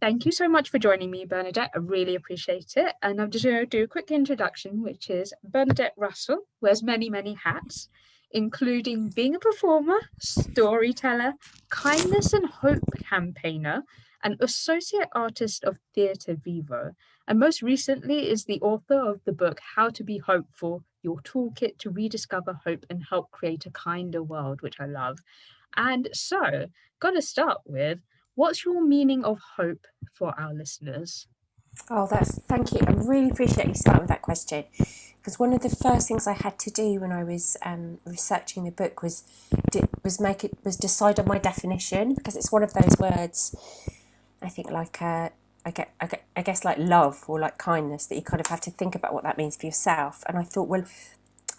Thank you so much for joining me, Bernadette. I really appreciate it. And I'm just going to do a quick introduction, which is Bernadette Russell wears many, many hats, including being a performer, storyteller, kindness and hope campaigner, and associate artist of Theatre Vivo. And most recently is the author of the book How to Be Hopeful, Your Toolkit to Rediscover Hope and Help Create a Kinder World, which I love. And so, got to start with, what's your meaning of hope for our listeners? Oh, thank you. I really appreciate you starting with that question because one of the first things I had to do when I was researching the book was decide on my definition, because it's one of those words I think like I guess like love or like kindness, that you kind of have to think about what that means for yourself. And I thought, well,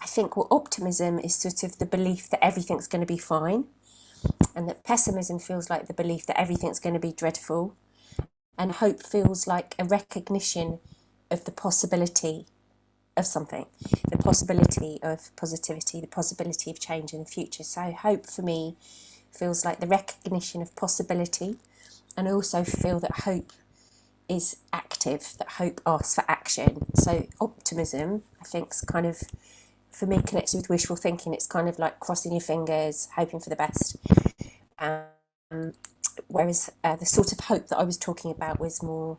I think optimism is sort of the belief that everything's going to be fine, and that pessimism feels like the belief that everything's going to be dreadful, and hope feels like a recognition of the possibility of something, the possibility of positivity, the possibility of change in the future. So hope for me feels like the recognition of possibility, and I also feel that hope is active, that hope asks for action. So optimism, I think, is kind of, for me, connected with wishful thinking. It's kind of like crossing your fingers, hoping for the best. Um, Whereas the sort of hope that I was talking about was more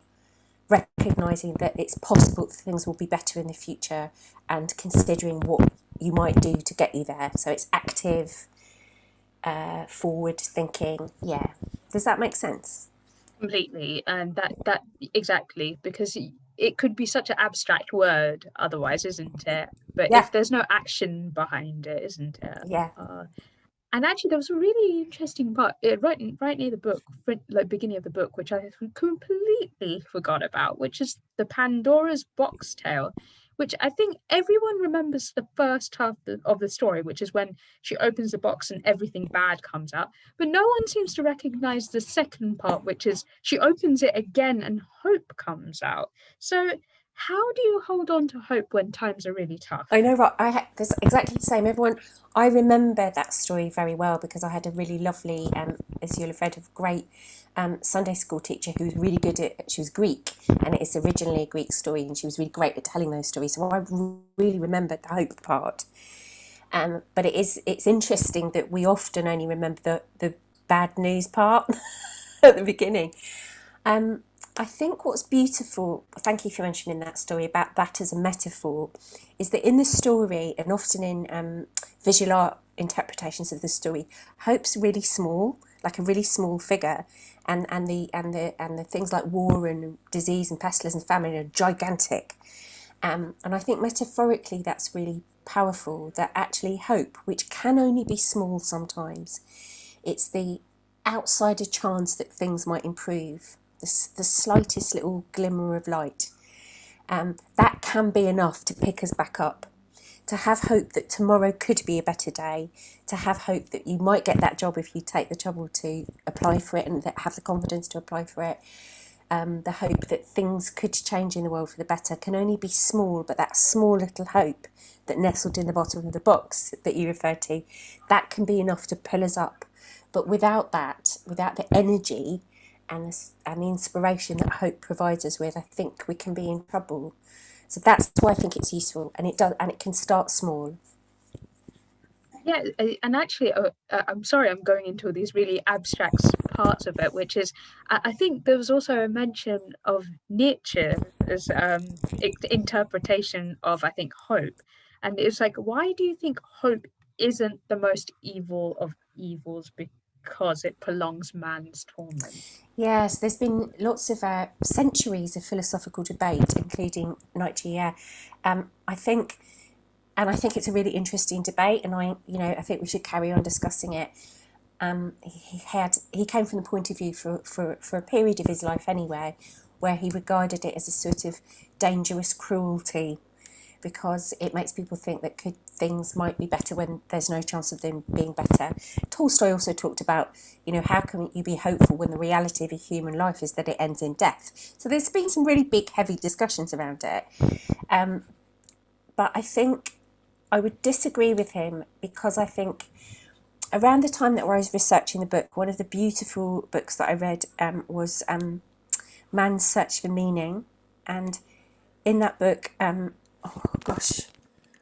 recognising that it's possible that things will be better in the future, and considering what you might do to get you there. So it's active, forward thinking. Yeah. Does that make sense? Completely, and that exactly, because it could be such an abstract word otherwise, isn't it? But Yeah. if there's no action behind it, isn't it? Yeah. And actually, there was a really interesting part right near the book, like beginning of the book, which I completely forgot about, which is the Pandora's box tale, which I think everyone remembers the first half of the story, which is when she opens the box and everything bad comes out. But no one seems to recognize the second part, which is she opens it again and hope comes out. So, how do you hold on to hope when times are really tough? I know, right? I had this exactly the same. Everyone, I remember that story very well because I had a really lovely, as you'll have read, a great Sunday school teacher who was really good at. She was Greek, and it is originally a Greek story, and she was really great at telling those stories. So I really remembered the hope part. But it's interesting that we often only remember the bad news part at the beginning. Um, I think what's beautiful, thank you for mentioning that story about that as a metaphor, is that in the story, and often in visual art interpretations of the story, hope's really small, like a really small figure, and the things like war and disease and pestilence and famine are gigantic. And I think metaphorically that's really powerful, that actually hope, which can only be small sometimes, it's the outsider chance that things might improve, the slightest little glimmer of light. That can be enough to pick us back up. To have hope that tomorrow could be a better day, to have hope that you might get that job if you take the trouble to apply for it and that have the confidence to apply for it. The hope that things could change in the world for the better can only be small, but that small little hope that nestled in the bottom of the box that you referred to, that can be enough to pull us up. But without that, without the energy and the inspiration that hope provides us with, I think we can be in trouble. So that's why I think it's useful, and it does, and it can start small. Yeah, and actually, I'm sorry, I'm going into these really abstract parts of it, which is, I think there was also a mention of Nietzsche's interpretation of, I think, hope. And it's like, why do you think hope isn't the most evil of evils because it prolongs man's torment? Yes, there's been lots of centuries of philosophical debate, including Nietzsche. Yeah, I think, and I think it's a really interesting debate, and I think we should carry on discussing it. He came from the point of view for a period of his life anyway, where he regarded it as a sort of dangerous cruelty, because it makes people think that things might be better when there's no chance of them being better. Tolstoy also talked about, how can you be hopeful when the reality of a human life is that it ends in death? So there's been some really big, heavy discussions around it. But I think I would disagree with him, because I think around the time that I was researching the book, one of the beautiful books that I read was Man's Search for Meaning. And in that book, oh gosh,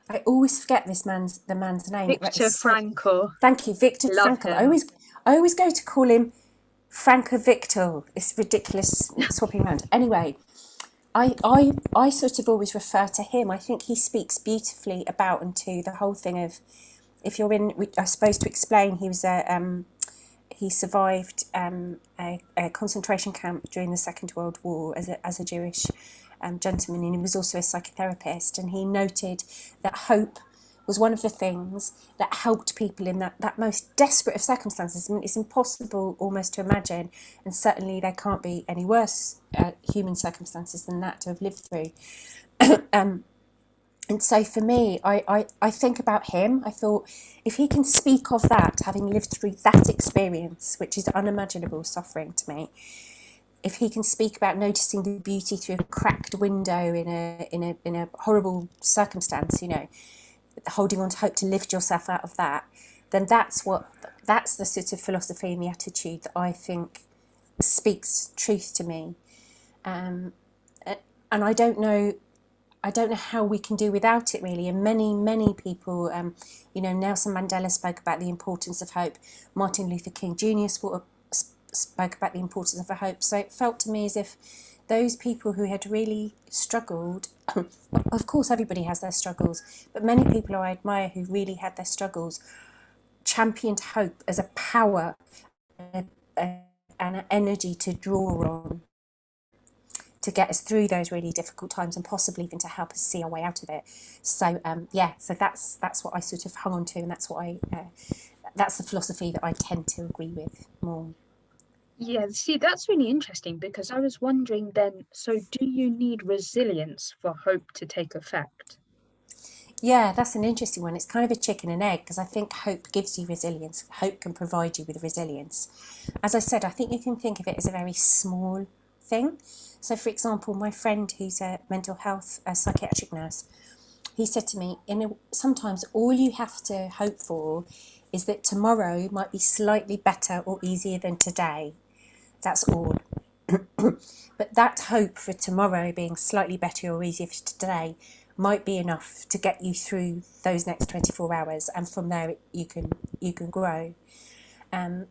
I always forget the man's name. Viktor Frankl. Thank you, Viktor Love Frankl. him. I always go to call him Franco Victor. It's ridiculous swapping around. Anyway, I sort of always refer to him. I think he speaks beautifully about and to the whole thing of, if you're in, I suppose to explain, he survived a concentration camp during the Second World War as a Jewish gentleman, and he was also a psychotherapist, and he noted that hope was one of the things that helped people in that most desperate of circumstances. I mean, it's impossible almost to imagine, and certainly there can't be any worse human circumstances than that to have lived through. And so for me, I think about him. I thought, if he can speak of that, having lived through that experience, which is unimaginable suffering to me, if he can speak about noticing the beauty through a cracked window in a horrible circumstance, you know, holding on to hope to lift yourself out of that, then that's the sort of philosophy and the attitude that I think speaks truth to me. And I don't know how we can do without it, really. And many people, you know, Nelson Mandela spoke about the importance of hope. Martin Luther King Jr. spoke about the importance of a hope. So it felt to me as if those people who had really struggled, of course everybody has their struggles, but many people I admire who really had their struggles championed hope as a power and an energy to draw on to get us through those really difficult times, and possibly even to help us see our way out of it. So so that's what I sort of hung on to, and that's what that's the philosophy that I tend to agree with more. Yeah, see, that's really interesting, because I was wondering then, so do you need resilience for hope to take effect? Yeah, that's an interesting one. It's kind of a chicken and egg, because I think hope gives you resilience. Hope can provide you with resilience. As I said, I think you can think of it as a very small thing. So, for example, my friend who's a mental health psychiatric nurse, he said to me, sometimes all you have to hope for is that tomorrow might be slightly better or easier than today. That's all. But that hope for tomorrow being slightly better or easier for today might be enough to get you through those next 24 hours, and from there you can grow. And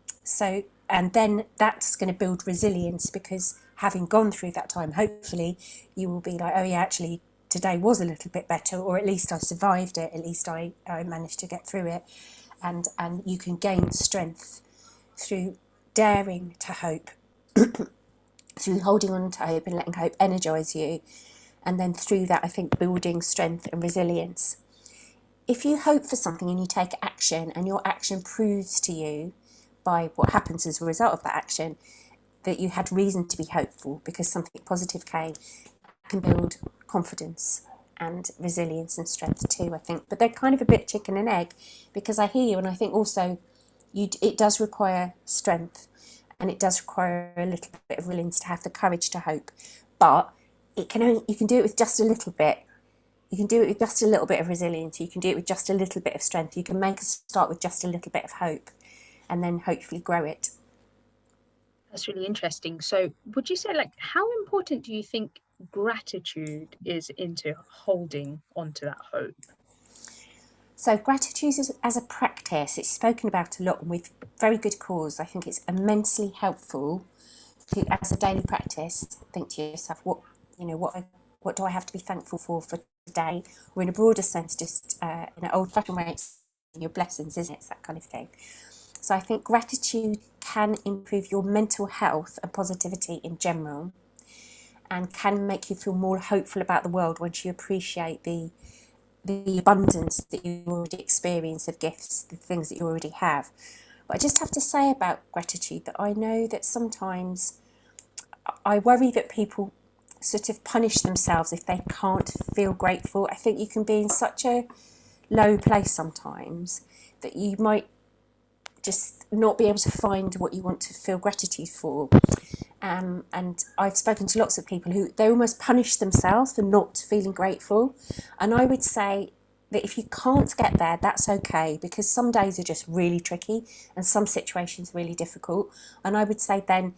then that's going to build resilience, because having gone through that time, hopefully you will be like, oh yeah, actually today was a little bit better, or at least I survived it, at least I managed to get through it. And you can gain strength through daring to hope, through holding on to hope and letting hope energize you, and then through that, I think, building strength and resilience. If you hope for something and you take action, and your action proves to you by what happens as a result of that action that you had reason to be hopeful because something positive came, can build confidence and resilience and strength too, I think. But they're kind of a bit chicken and egg, because I hear you, and I think also it does require strength, and it does require a little bit of resilience to have the courage to hope. But you can do it with just a little bit. You can do it with just a little bit of resilience. You can do it with just a little bit of strength. You can make a start with just a little bit of hope, and then hopefully grow it. That's really interesting. So would you say, like, how important do you think gratitude is into holding onto that hope? So gratitude as a practice, it's spoken about a lot, and with very good cause. I think it's immensely helpful to, as a daily practice, think to yourself, what do I have to be thankful for today, or in a broader sense, just in an old-fashioned way, it's your blessings, isn't it? It's that kind of thing. So I think gratitude can improve your mental health and positivity in general, and can make you feel more hopeful about the world once you appreciate the abundance that you already experience of gifts, the things that you already have. But I just have to say about gratitude that I know that sometimes I worry that people sort of punish themselves if they can't feel grateful. I think you can be in such a low place sometimes that you might just not be able to find what you want to feel gratitude for. And I've spoken to lots of people who they almost punish themselves for not feeling grateful. And I would say that if you can't get there, that's okay, because some days are just really tricky and some situations really difficult. And I would say then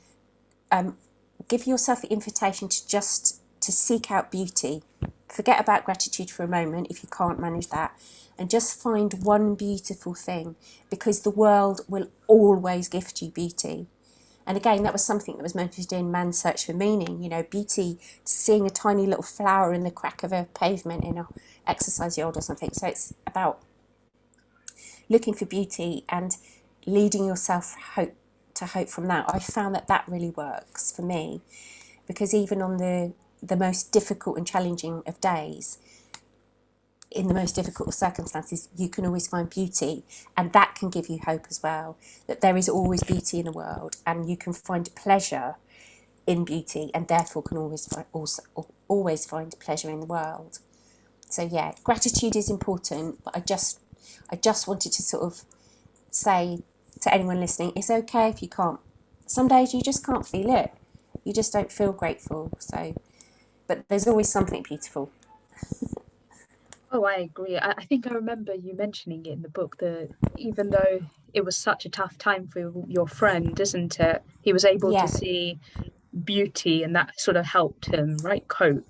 give yourself the invitation to just to seek out beauty. Forget about gratitude for a moment if you can't manage that, and just find one beautiful thing, because the world will always gift you beauty. And again, that was something that was mentioned in Man's Search for Meaning. You know, beauty, seeing a tiny little flower in the crack of a pavement in a exercise yard or something. So it's about looking for beauty and leading yourself to hope from that. I found that that really works for me, because even on the most difficult and challenging of days, in the most difficult of circumstances, you can always find beauty, and that can give you hope as well, that there is always beauty in the world, and you can find pleasure in beauty, and therefore can always find pleasure in the world. So yeah, gratitude is important, but I just wanted to sort of say to anyone listening, it's okay if you can't. Some days you just can't feel it. You just don't feel grateful. So, but there's always something beautiful. Oh, I agree. I think I remember you mentioning it in the book that even though it was such a tough time for your friend, isn't it? He was able to Yeah, see beauty, and that sort of helped him, right, cope.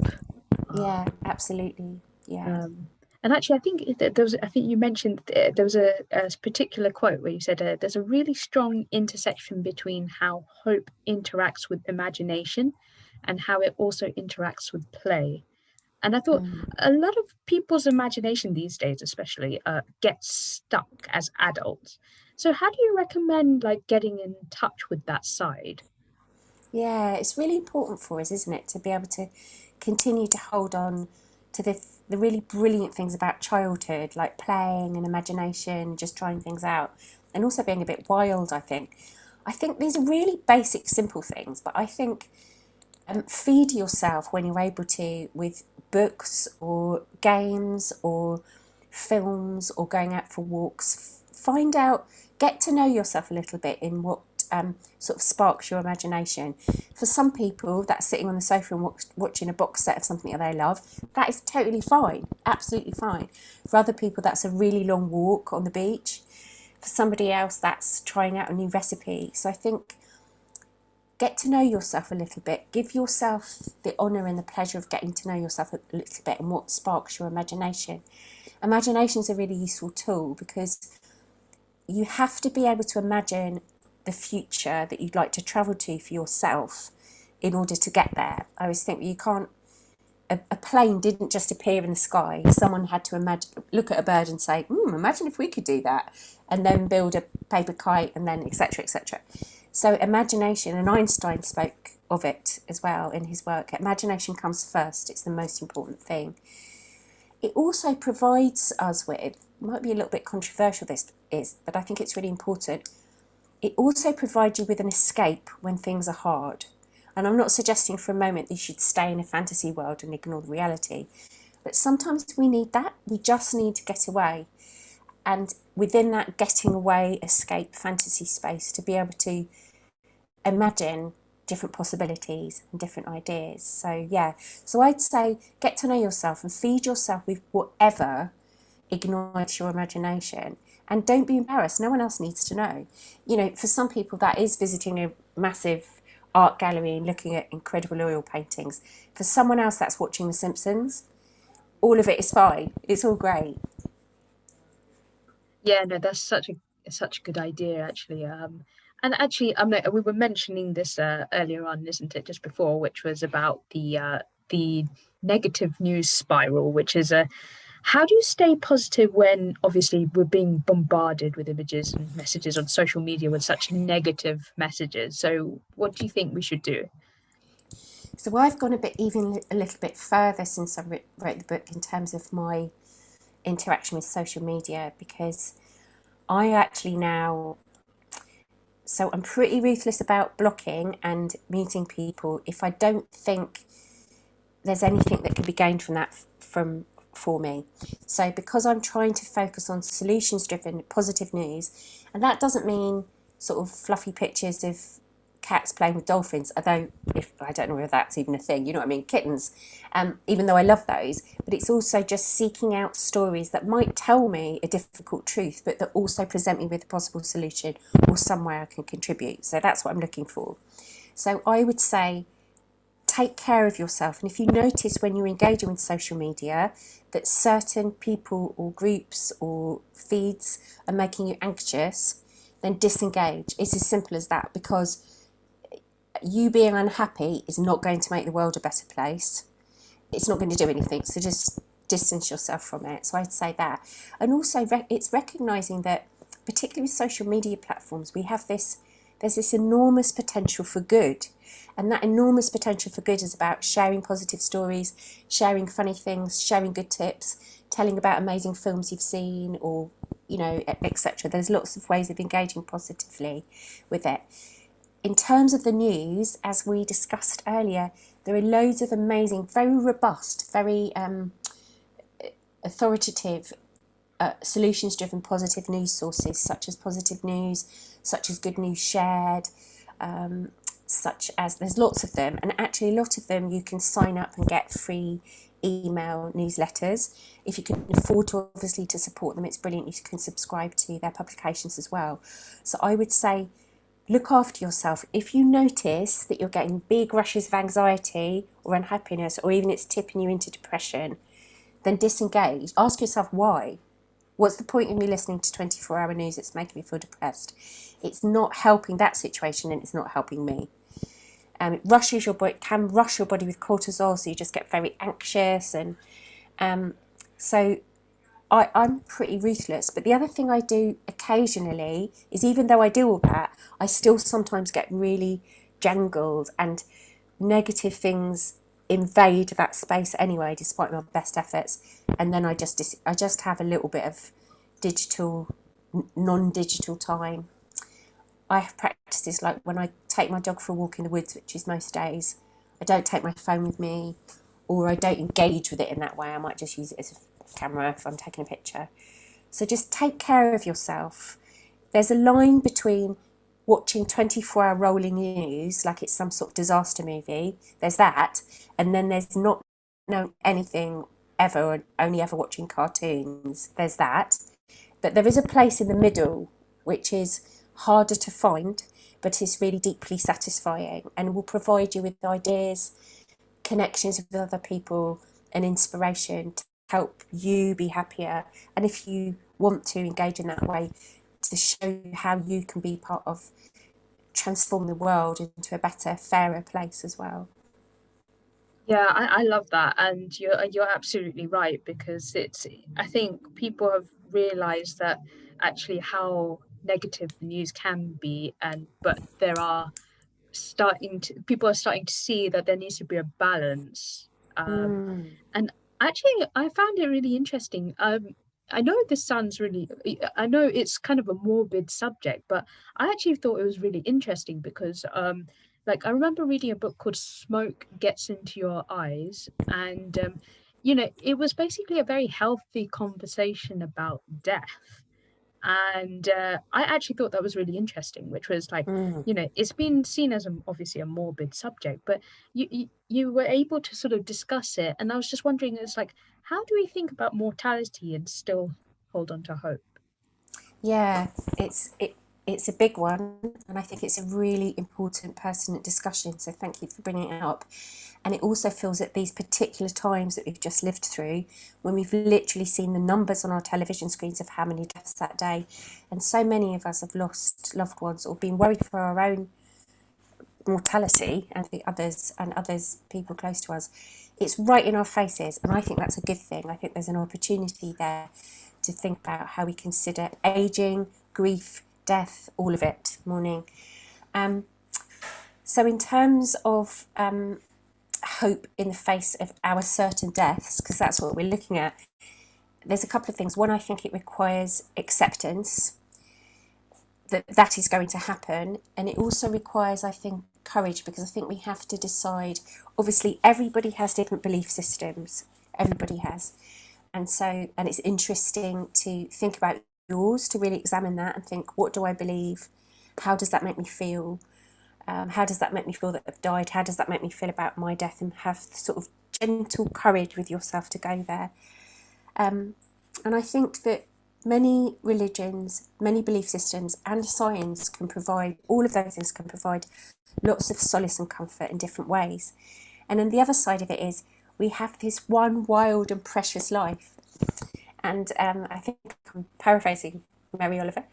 yeah, Um, absolutely. Yeah. um, and actually, I think there was. I think you mentioned there was a particular quote where you said there's a really strong intersection between how hope interacts with imagination, and how it also interacts with play. And I thought Mm. a lot of people's imagination these days, especially, gets stuck as adults. So, how do you recommend like getting in touch with that side? Yeah, it's really important for us, isn't it, to be able to continue to hold on to the really brilliant things about childhood, like playing and imagination, just trying things out, and also being a bit wild, I think. I think these are really basic, simple things, but I think feed yourself when you're able to with books or games or films or going out for walks. Find out, get to know yourself a little bit in what sort of sparks your imagination. For some people, that's sitting on the sofa and watching a box set of something that they love. That is totally fine, absolutely fine. For other people, that's a really long walk on the beach. For somebody else, that's trying out a new recipe. So I think get to know yourself a little bit. Give yourself the honour and the pleasure of getting to know yourself a little bit and what sparks your imagination. Imagination is a really useful tool because you have to be able to imagine the future that you'd like to travel to for yourself in order to get there. I always think you can't. A plane didn't just appear in the sky. Someone had to look at a bird and say, "Imagine if we could do that," and then build a paper kite, and then etc. etc. So imagination, and Einstein spoke of it as well in his work. Imagination comes first. It's the most important thing. It also provides us with, it might be a little bit controversial this is, but I think it's really important. It also provides you with an escape when things are hard. And I'm not suggesting for a moment that you should stay in a fantasy world and ignore the reality. But sometimes we need that. We just need to get away. And within that getting away, escape, fantasy space, to be able to imagine different possibilities and different ideas. So, yeah. So I'd say get to know yourself and feed yourself with whatever ignites your imagination. And don't be embarrassed. No one else needs to know. You know, for some people, that is visiting a massive art gallery and looking at incredible oil paintings. For someone else, that's watching The Simpsons. All of it is fine. It's all great. Yeah, no, that's such a good idea, actually. And actually, we were mentioning this earlier on, isn't it, just before, which was about the negative news spiral, which is a how do you stay positive when obviously we're being bombarded with images and messages on social media with such negative messages? So, what do you think we should do? So I've gone even a little bit further since I wrote the book in terms of my interaction with social media, because I actually now, so I'm pretty ruthless about blocking and muting people if I don't think there's anything that can be gained from that for me. So because I'm trying to focus on solutions driven positive news, and that doesn't mean sort of fluffy pictures of cats playing with dolphins, although if I don't know if that's even a thing, you know what I mean, kittens, even though I love those, but it's also just seeking out stories that might tell me a difficult truth, but that also present me with a possible solution or somewhere I can contribute. So that's what I'm looking for. So I would say take care of yourself. And if you notice when you're engaging with social media that certain people or groups or feeds are making you anxious, then disengage. It's as simple as that, because you being unhappy is not going to make the world a better place. It's not going to do anything. So just distance yourself from it. So I'd say that. And also it's recognizing that, particularly with social media platforms, there's this enormous potential for good. And that enormous potential for good is about sharing positive stories, sharing funny things, sharing good tips, telling about amazing films you've seen, or, etc. There's lots of ways of engaging positively with it. In terms of the news, as we discussed earlier, there are loads of amazing, very robust, very authoritative, solutions-driven positive news sources, such as Positive News, such as Good News Shared, such as, there's lots of them, and actually a lot of them you can sign up and get free email newsletters. If you can afford to, obviously, to support them, it's brilliant. You can subscribe to their publications as well. So I would say, look after yourself. If you notice that you're getting big rushes of anxiety or unhappiness, or even it's tipping you into depression, then disengage. Ask yourself why. What's the point of me listening to 24-hour news that's making me feel depressed? It's not helping that situation, and it's not helping me. It rushes your body, can rush your body with cortisol, so you just get very anxious. And so I'm pretty ruthless. But the other thing I do occasionally is, even though I do all that, I still sometimes get really jangled, and negative things invade that space anyway, despite my best efforts. And then I just have a little bit of non-digital time. I have practices like when I take my dog for a walk in the woods, which is most days, I don't take my phone with me, or I don't engage with it in that way. I might just use it as a camera if I'm taking a picture. So just take care of yourself. There's a line between watching 24-hour rolling news like it's some sort of disaster movie. There's that. And then there's not knowing anything ever, or only ever watching cartoons. There's that. But there is a place in the middle which is harder to find, but is really deeply satisfying, and will provide you with ideas, connections with other people, and inspiration to help you be happier. And if you want to engage in that way, to show you how you can be part of transforming the world into a better, fairer place as well. Yeah, I love that, and you're absolutely right, because I think people have realised that actually how negative the news can be, and but there are people are starting to see that there needs to be a balance. Mm. And actually, I found it really interesting. I know this sounds really, I know it's kind of a morbid subject, but I actually thought it was really interesting because, like, I remember reading a book called Smoke Gets Into Your Eyes, and, it was basically a very healthy conversation about death. And I actually thought that was really interesting, which was like, Mm. it's been seen as obviously a morbid subject, but you were able to sort of discuss it. And I was just wondering, it's like, how do we think about mortality and still hold on to hope? Yeah, it's a big one, and I think it's a really important pertinent discussion. So thank you for bringing it up. And it also feels at these particular times that we've just lived through, when we've literally seen the numbers on our television screens of how many deaths that day, and so many of us have lost loved ones or been worried for our own mortality and the others people close to us. It's right in our faces, and I think that's a good thing. I think there's an opportunity there to think about how we consider aging, grief, death, all of it, mourning. So in terms of hope in the face of our certain deaths, because that's what we're looking at, there's a couple of things. One, I think it requires acceptance that that is going to happen, and it also requires, I think, courage, because I think we have to decide. Obviously, everybody has different belief systems. Everybody has. And it's interesting to think about yours, to really examine that and think, what do I believe? How does that make me feel? How does that make me feel that I've died? How does that make me feel about my death? And have sort of gentle courage with yourself to go there. And I think that many religions, many belief systems, and science can provide, all of those things can provide lots of solace and comfort in different ways. And then the other side of it is we have this one wild and precious life. And I think I'm paraphrasing Mary Oliver.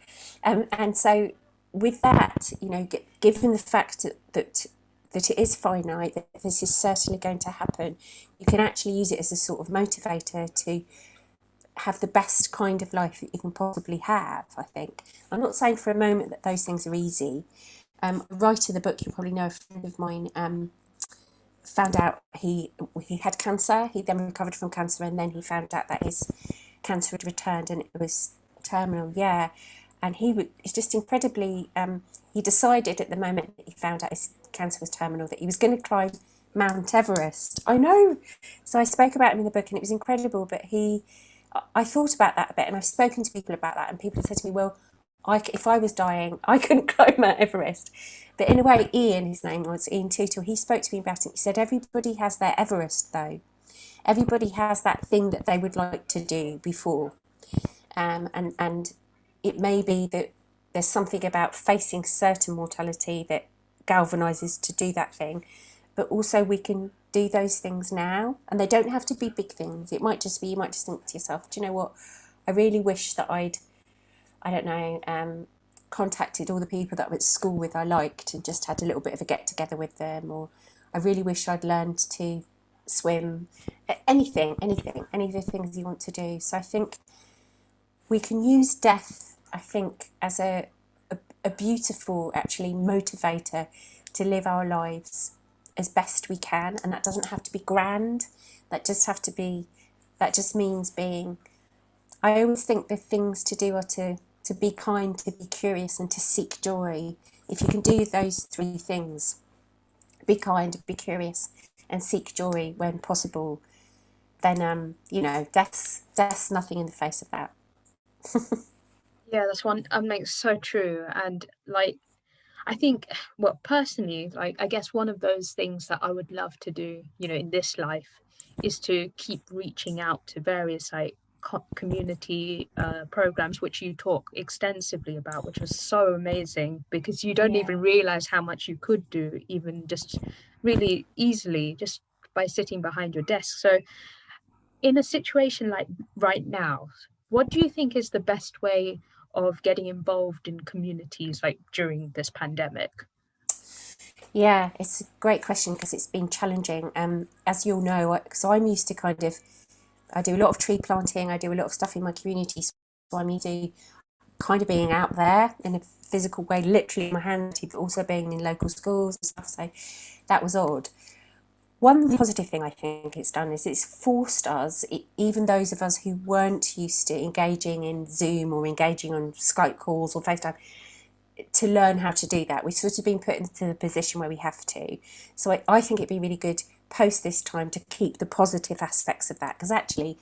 And so with that, you know, given the fact that it is finite, that this is certainly going to happen, you can actually use it as a sort of motivator to have the best kind of life that you can possibly have, I think. I'm not saying for a moment that those things are easy. A writer of the book, you probably know, a friend of mine, found out he had cancer. He then recovered from cancer, and then he found out that his cancer had returned and it was terminal. Yeah, and he was just incredibly. He decided at the moment that he found out his cancer was terminal that he was going to climb Mount Everest. I know. So I spoke about him in the book, and it was incredible. But I thought about that a bit, and I've spoken to people about that, and people have said to me, "Well, if I was dying, I couldn't climb Mount Everest." But in a way, Ian, his name was Ian Tootle, he spoke to me about it. He said, everybody has their Everest, though. Everybody has that thing that they would like to do before. And it may be that there's something about facing certain mortality that galvanises to do that thing. But also we can do those things now. And they don't have to be big things. It might just be, you might just think to yourself, do you know what? I really wish that I don't know, contacted all the people that I went to school with I liked and just had a little bit of a get together with them, or I really wish I'd learned to swim. Anything, any of the things you want to do. So I think we can use death, I think, as a beautiful, actually, motivator to live our lives as best we can. And that doesn't have to be grand. That just means being, I always think the things to do are to be kind, to be curious, and to seek joy. If you can do those three things, be kind, be curious, and seek joy when possible, then you know, death's nothing in the face of that. Yeah, that's one. Makes so true. And like, I think, well, personally, like, I guess one of those things that I would love to do, in this life, is to keep reaching out to various like community programs, which you talk extensively about, which was so amazing because you don't Yeah. even realize how much you could do, even just really easily, just by sitting behind your desk. So, in a situation like right now, what do you think is the best way of getting involved in communities like during this pandemic? Yeah, it's a great question because it's been challenging. As you'll know, because I'm used to I do a lot of tree planting, I do a lot of stuff in my community, so I'm used to kind of being out there in a physical way, literally in my hand, but also being in local schools and stuff. So that was odd. One positive thing I think it's done is it's forced us, even those of us who weren't used to engaging in Zoom or engaging on Skype calls or FaceTime, to learn how to do that. We've sort of been put into the position where we have to. So I think it'd be really good post this time to keep the positive aspects of that, because actually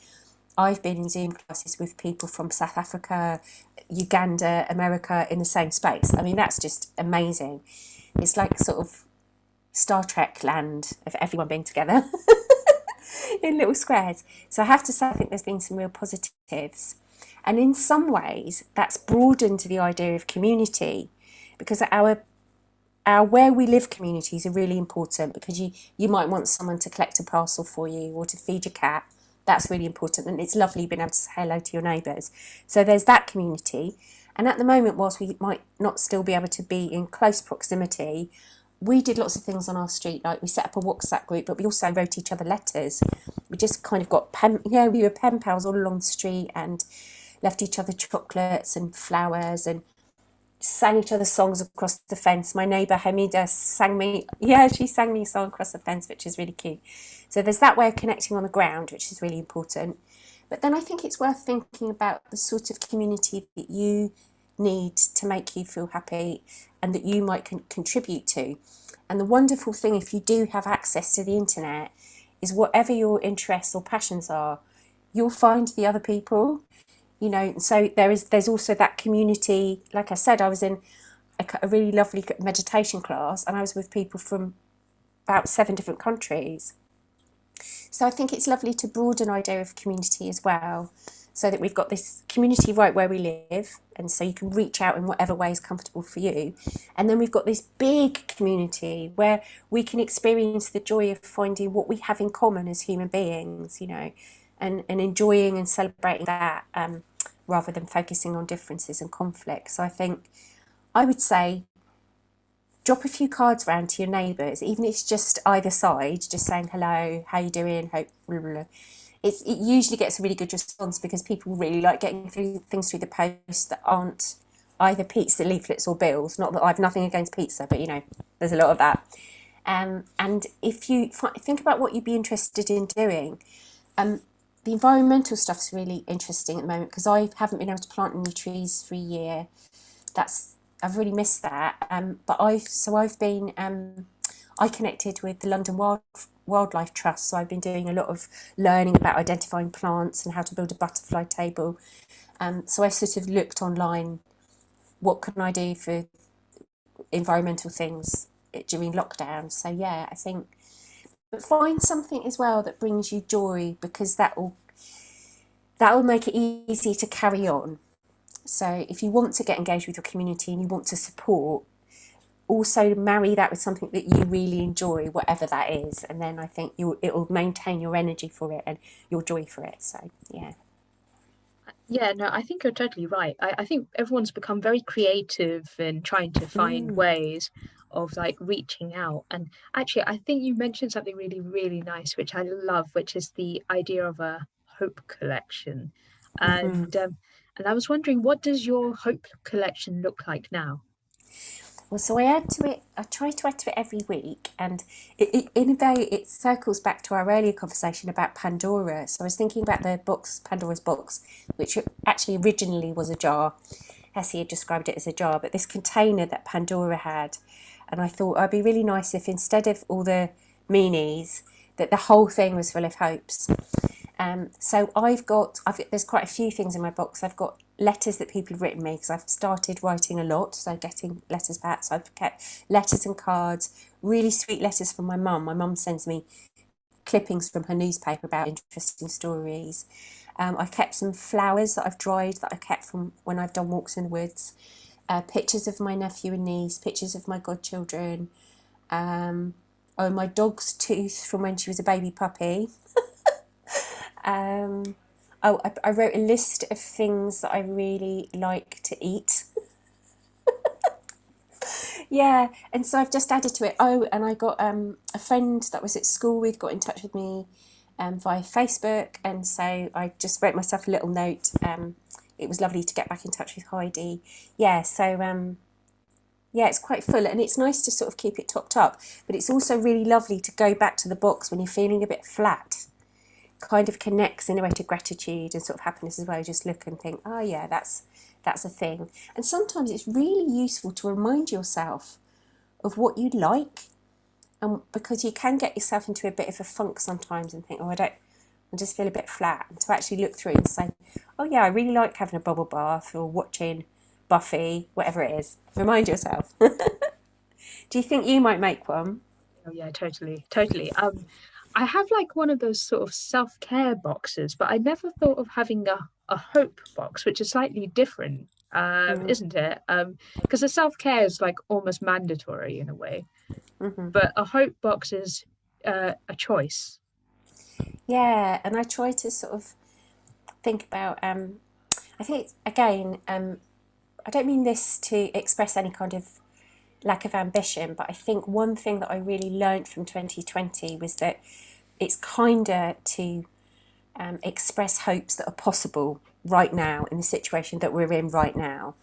I've been in Zoom classes with people from South Africa, Uganda, America in the same space. I mean, that's just amazing. It's like sort of Star Trek land of everyone being together in little squares. So I have to say, I think there's been some real positives. And in some ways, that's broadened the idea of community, because our where we live communities are really important, because you might want someone to collect a parcel for you or to feed your cat. That's really important, and it's lovely being able to say hello to your neighbours. So there's that community. And at the moment, whilst we might not still be able to be in close proximity, we did lots of things on our street, like we set up a WhatsApp group, but we also wrote each other letters. We just kind of got we were pen pals all along the street and left each other chocolates and flowers and sang each other songs across the fence. My neighbour Hamida she sang me a song across the fence, which is really cute. So there's that way of connecting on the ground, which is really important. But then I think it's worth thinking about the sort of community that you need to make you feel happy and that you might contribute to. And the wonderful thing, if you do have access to the internet, is whatever your interests or passions are, you'll find the other people. So there's also that community. Like I said, I was in a really lovely meditation class, and I was with people from about 7 different countries. So I think it's lovely to broaden idea of community as well. so that we've got this community right where we live, and so you can reach out in whatever way is comfortable for you. And then we've got this big community where we can experience the joy of finding what we have in common as human beings, you know, and enjoying and celebrating that, rather than focusing on differences and conflicts. So I think I would say drop a few cards around to your neighbours, even if it's just either side, just saying hello, how you doing, hope, blah, blah, blah. It usually gets a really good response because people really like getting things through the post that aren't either pizza leaflets or bills. Not that I've nothing against pizza, but you know, there's a lot of that. And if you think about what you'd be interested in doing, the environmental stuff's really interesting at the moment because I haven't been able to plant any trees for a year. I've really missed that. But I've been I connected with the London Wildlife Trust, so I've been doing a lot of learning about identifying plants and how to build a butterfly table. So I sort of looked online, what can I do for environmental things during lockdown? So yeah, I think, but find something as well that brings you joy, because that'll make it easy to carry on. So if you want to get engaged with your community and you want to support, also marry that with something that you really enjoy, whatever that is, and then I think it'll maintain your energy for it and your joy for it. So yeah. Yeah, no, I think you're totally right. I think everyone's become very creative in trying to find ways of like reaching out. And actually, I think you mentioned something really, really nice, which I love, which is the idea of a hope collection. And I was wondering, what does your hope collection look like now? Well, so I add to it. I try to add to it every week, and in a way, it circles back to our earlier conversation about Pandora. So I was thinking about the box, Pandora's box, which actually originally was a jar. Essie had described it as a jar, but this container that Pandora had, and I thought it'd be really nice if instead of all the meanies, that the whole thing was full of hopes. So there's quite a few things in my box. I've got letters that people have written me because I've started writing a lot, so getting letters back. So I've kept letters and cards, really sweet letters from my mum. My mum sends me clippings from her newspaper about interesting stories. I've kept some flowers that I've dried that I've kept from when I've done walks in the woods. Pictures of my nephew and niece, pictures of my godchildren. My dog's tooth from when she was a baby puppy. I wrote a list of things that I really like to eat. Yeah, and so I've just added to it. Oh, and I got a friend that was at school with got in touch with me via Facebook, and so I just wrote myself a little note. It was lovely to get back in touch with Heidi. Yeah, so yeah, it's quite full, and it's nice to sort of keep it topped up, but it's also really lovely to go back to the box when you're feeling a bit flat. Kind of connects in a way to gratitude and sort of happiness as well. You just look and think, oh yeah, that's a thing. And sometimes it's really useful to remind yourself of what you like, and because you can get yourself into a bit of a funk sometimes and think, oh, I just feel a bit flat. And to actually look through it and say, oh yeah, I really like having a bubble bath or watching Buffy, whatever it is. Remind yourself. Do you think you might make one? Oh yeah, totally, totally. I have like one of those sort of self-care boxes, but I never thought of having a hope box, which is slightly different, Mm. isn't it? Because the self-care is like almost mandatory in a way, but a hope box is a choice. Yeah, and I try to sort of think about. I think again, I don't mean this to express any kind of lack of ambition, but I think one thing that I really learned from 2020 was that it's kinder to express hopes that are possible right now in the situation that we're in right now.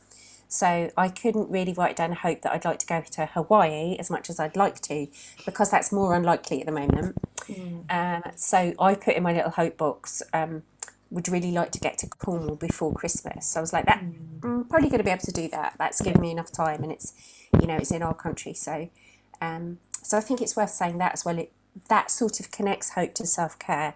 So I couldn't really write down a hope that I'd like to go to Hawaii as much as I'd like to, because that's more unlikely at the moment. Mm. So I put in my little hope box, would really like to get to Cornwall before Christmas. So I was like, Mm. I'm probably going to be able to do that. That's Yeah. given me enough time, and it's in our country. So I think it's worth saying that as well. That sort of connects hope to self-care.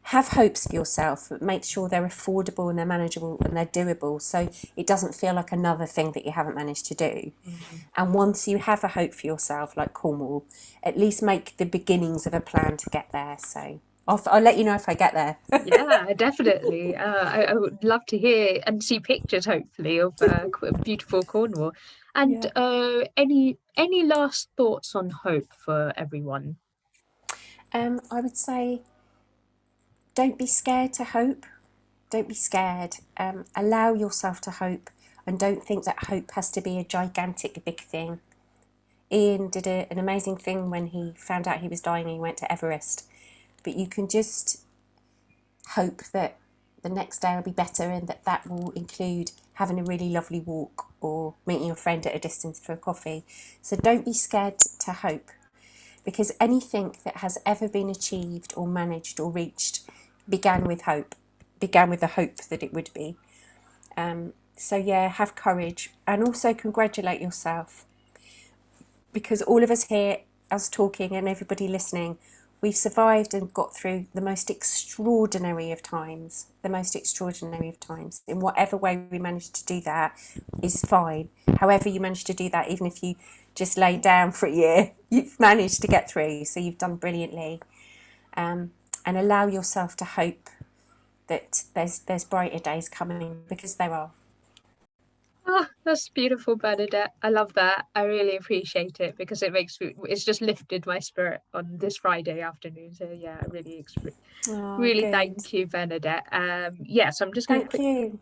Have hopes for yourself, but make sure they're affordable and they're manageable and they're doable, so it doesn't feel like another thing that you haven't managed to do. Mm. And once you have a hope for yourself, like Cornwall, at least make the beginnings of a plan to get there. So I'll let you know if I get there. Yeah, definitely. I would love to hear and see pictures, hopefully, of beautiful Cornwall. And Yeah. any last thoughts on hope for everyone? I would say don't be scared to hope. Don't be scared. Allow yourself to hope, and don't think that hope has to be a gigantic big thing. Ian did an amazing thing when he found out he was dying and he went to Everest. But you can just hope that the next day will be better, and that will include having a really lovely walk or meeting your friend at a distance for a coffee. So don't be scared to hope, because anything that has ever been achieved or managed or reached began with hope, began with the hope that it would be. So yeah, have courage and also congratulate yourself, because all of us here, us talking and everybody listening, we've survived and got through the most extraordinary of times. The most extraordinary of times. In whatever way we managed to do that is fine. However you managed to do that, even if you just lay down for a year, you've managed to get through. So you've done brilliantly. And allow yourself to hope that there's brighter days coming, because there are. Oh, that's beautiful, Bernadette. I love that. I really appreciate it because it's just lifted my spirit on this Friday afternoon. So yeah, I really Oh, really good. thank you, Bernadette. Yeah, so I'm just going to Thank you.